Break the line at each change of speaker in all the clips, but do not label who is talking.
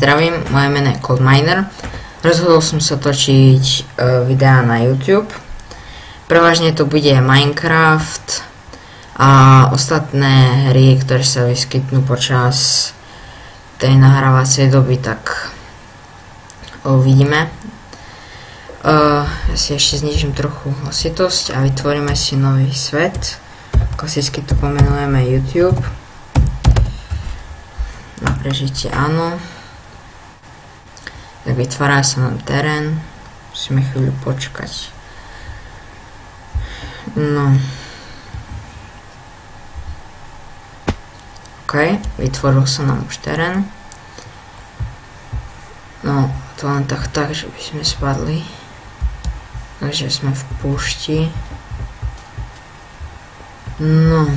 zdravím, moje meno je CodeMiner. Rozhodol som sa točiť videá na YouTube. Prevažne to bude Minecraft a ostatné hry, ktoré sa vyskytnú počas tej nahrávacej doby, tak uvidíme. Ja si ešte znižím trochu hlasitosť a vytvoríme si nový svet. Klasicky to pomenujeme YouTube. Na prežitie áno. Tak vytvára sa nám terén. Musíme chvíľu počkať. No. OK, vytvoril sa nám už terén. No, to len tak, že by sme spadli. Takže sme v púšti. No.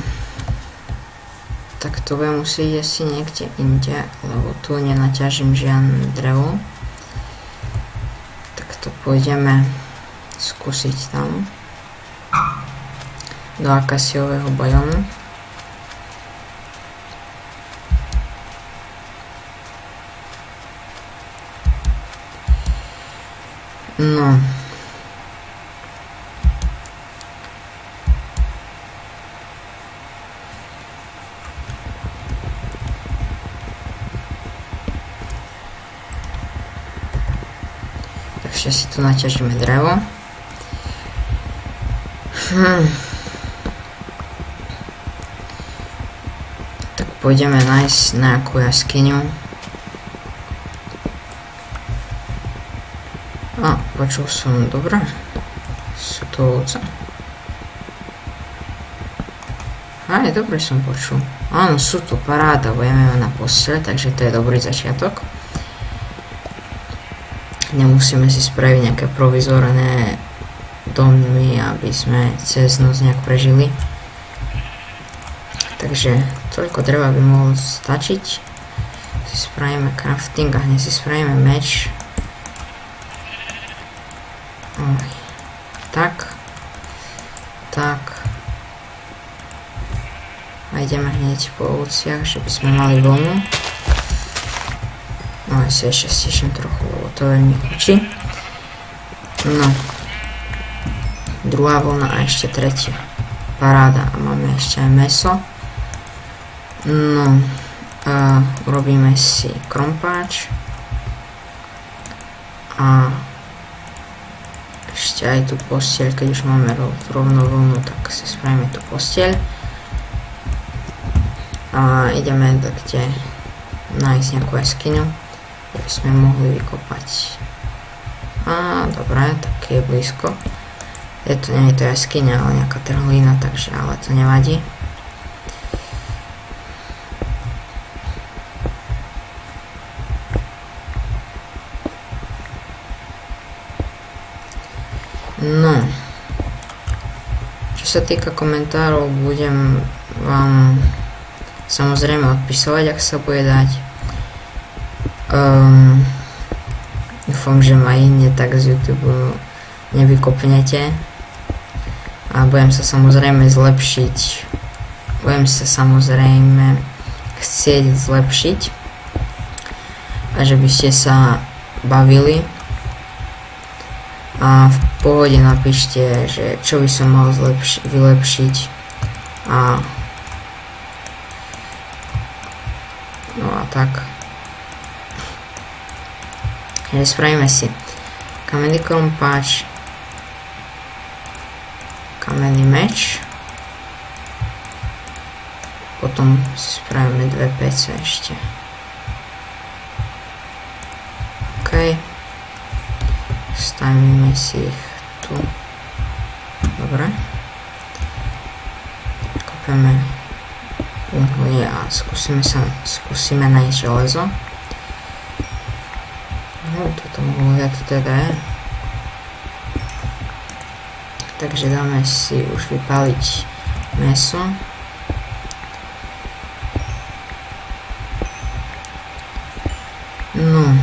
Tak to budem musieť asi niekde inde, lebo tu nenaťažím žiadne drevo. Tak to pôjdeme skúsiť tam. Do akasiového biomu. No. Takže si tu naťažíme drevo. Tak pôjdeme nájsť nejakú jaskyňu. A, počul som, dobre. Sú to ovce. Aj, dobre som počul. Áno, sú to, paráda, budeme na posteľ, takže to je dobrý začiatok. Nemusíme si spraviť nejaké provizorné domy, aby sme cez noc nejak prežili. Takže toľko dreva by mohlo stačiť. Si spravíme crafting a hneď si spravíme meč. Tak. Tak. A ideme hneď po ovociach, že by sme mali vlnu. No ja si ešte stiším trochu, lebo to veľmi chučí. No. Druhá vlna a ešte tretia. Paráda. A máme ešte aj mäso. No. Urobíme si krompáč. A ešte aj tú posteľ, keď už máme rovno vlnu, tak si spravíme tú posteľ. A ideme kde nájsť nejakú jaskyňu, kde by sme mohli vykopať. A dobré, tak je blízko. Nie je to jaskyňa, ale nejaká trhlina, takže ale to nevadí. No. Čo sa týka komentárov, budem vám samozrejme odpisovať, ak sa bude dať. Dúfam, že ma iné tak z YouTube nevykopnete. A budem sa samozrejme zlepšiť. Budem sa samozrejme chcieť zlepšiť. A že by ste sa bavili. A v pohode napíšte, že čo by som mal vylepšiť. A no a tak. Spravíme si kamenný krompáč, kamenný meč, potom si spravíme dve pece ešte. OK. Stavíme si ich tu. Dobre. Kopeme uhlie a skúsime nájsť železo. No, toto uhlie to teda je. Takže dáme si už vypáliť mäso. No.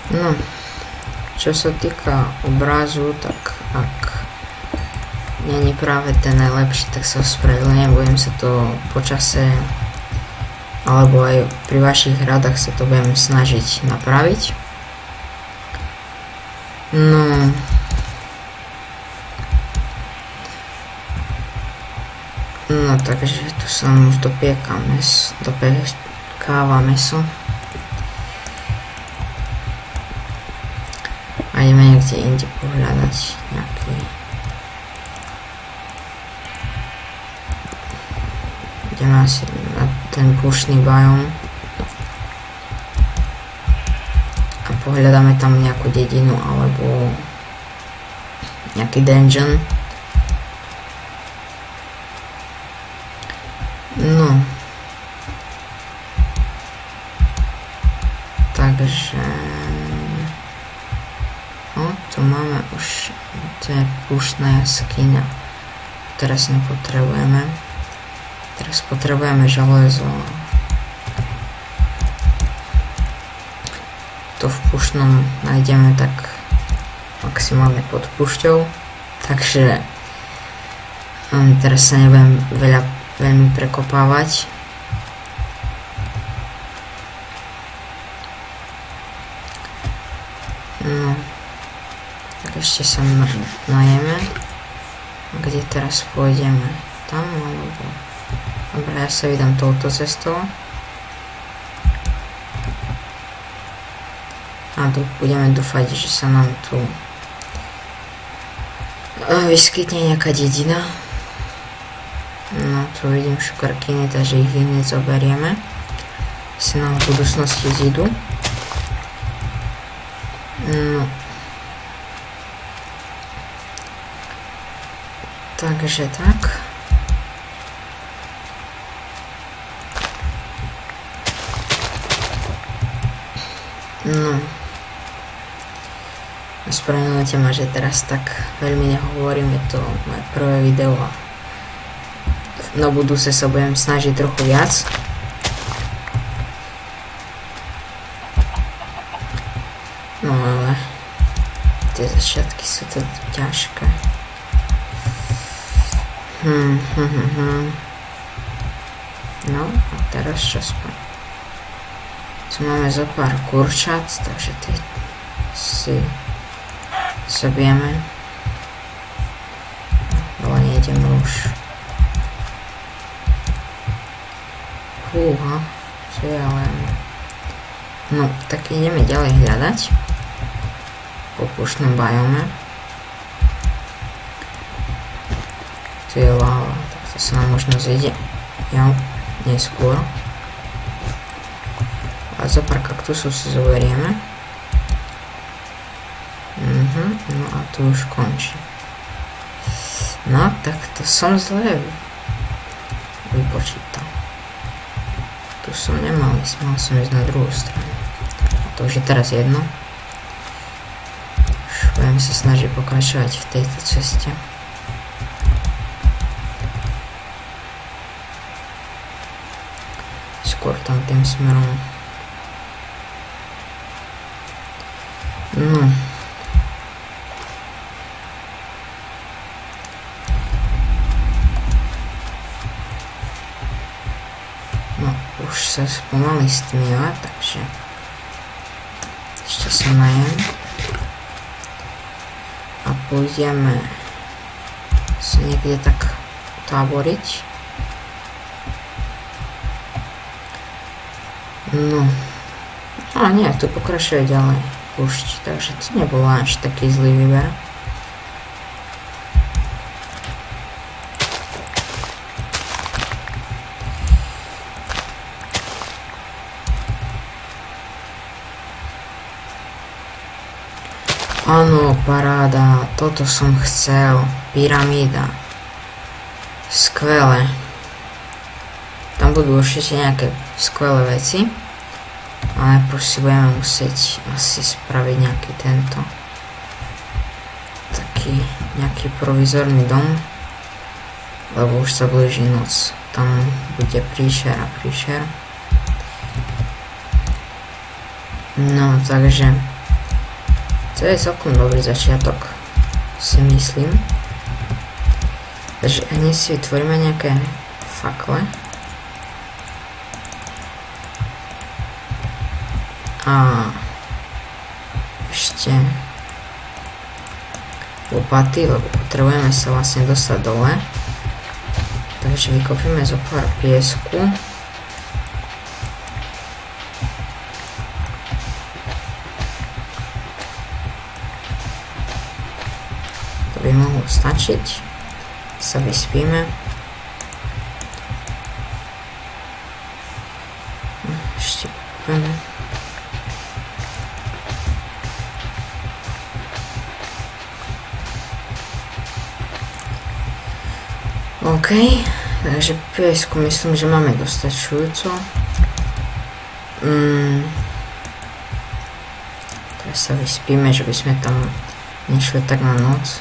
No, čo sa týka obrazu, tak ak není práve ten najlepší, tak sa ospravedlňujem, budem sa to počase alebo aj pri vašich radách sa to budem snažiť napraviť. No, takže tu sa už dopekáva mäso. A ideme niekde inde pohľadať nejaký. Ideme asi na ten púštny biom a pohľadáme tam nejakú dedinu alebo nejaký dungeon. No, takže tu máme už, to je púštna jaskyňa, teraz nepotrebujeme. Teraz potrebujeme železo. To v púštnom nájdeme tak maximálne pod púšťou. Takže teraz sa nebudem veľmi prekopávať. No, tak ešte sa najeme. Kde teraz pôjdeme? Tam alebo... Dobre, ja sa vydám touto cestou. A tu budeme dúfať, že sa nám tu vyskytne nejaká dedina. No, tu vidím šukarkiny, takže ich hneď zoberieme. Si nám v budúcnosti zídu. No. Takže tak. No, ospravedlňujte ma, že teraz tak veľmi nehovorím, je to moje prvé video a na budúce sa budem snažiť trochu viac. No ale tie začiatky sú to ťažké. No a teraz čo spať? Tu máme zo pár kurčat, takže tie si zabijeme. Ale nejdeme už. Fúha, čo je ale... No, tak ideme ďalej hľadať. Po púštnom biome. Tu je láva, tak to sa nám možno zjede. Ja, neskôr. A zo pár kaktusov si zoberieme. No a tu už končí. No, tak to som zle vypočítal. Tu som nemal ísť, mal som ísť na druhú stranu. A to už je teraz jedno. Už budem sa snažiť pokračovať v tejto ceste. Skôr tam tým smerom. No. No, už sa pomaly stmieva, takže ešte sa najem. A pôjdeme sa niekde tak táboriť. No. A nie, tu pokračuje ďalej. Takže to nebol až taký zlý výber. Áno, paráda, toto som chcel. Pyramída. Skvelé. Tam budú určite nejaké skvelé veci. Ale najprv si budeme musieť asi spraviť nejaký tento taký nejaký provizorný dom, lebo už sa blíži noc. Tam bude príšer a príšer. No, takže To je celkom dobrý začiatok, si myslím. Takže hneď si vytvoríme nejaké fakle. A ešte lopaty, lebo potrebujeme sa vlastne dostať dole. Takže vykopíme zo pár piesku. To by mohlo stačiť. Sa vyspíme. Ešte kúpeme. OK, takže piesku myslím, že máme dostačujúco. Teraz sa vyspíme, že by sme tam nešli tak na noc.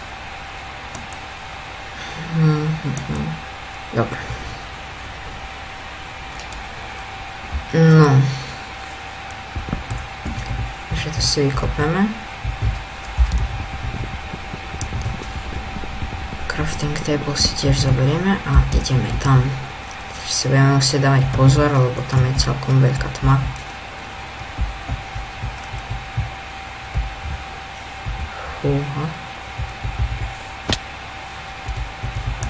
Dobre. No. Takže to si vykopeme. Crafting table si tiež zoberieme a ideme tam. Takže si budeme musieť dávať pozor, lebo tam je celkom veľká tma. Fúha.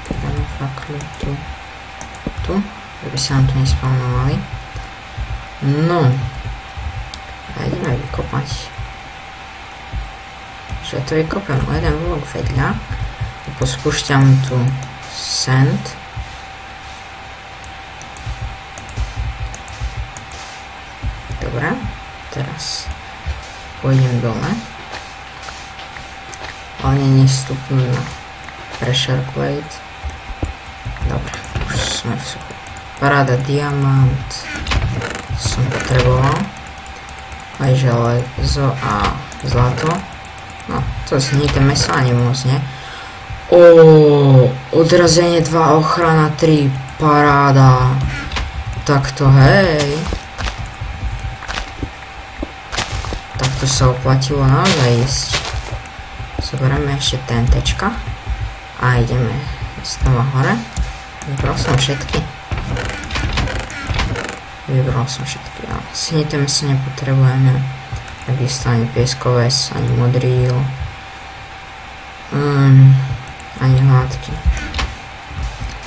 Dáme faklu tu, aby sa nám tu nespawnovali. No. A ideme vykopať. Že to vykopem o jeden blok vedľa. Pospúšťam tu sand. Dobre, teraz pôjdem dole. Ale nestúpnú na pressure plate. Dobre, už sme v suchu. Paráda, diamant som potreboval. Aj železo a zlato. No, to zhnité meso ani moc, nie? Odrazenie 2, ochrana 3, paráda. Takto, hej. Takto sa oplatilo naozaj ísť. Zoberieme ešte tentečka a ideme znova hore. Vybral som všetky. Snité meso nepotrebujeme. Takisto ani pieskové, ani modrý. Ani hladky.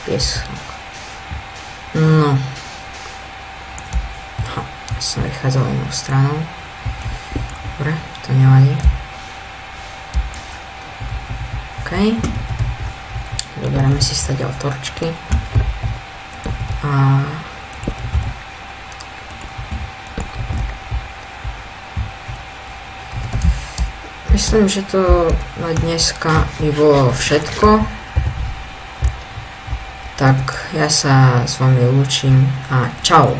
Piesok. No. Som vychádzal inou stranou. Dobre, to nevadí. OK. Zoberieme si stadiaľ torčky. A myslím, že to na dneska by bolo všetko. Tak ja sa s vami lúčim a čau.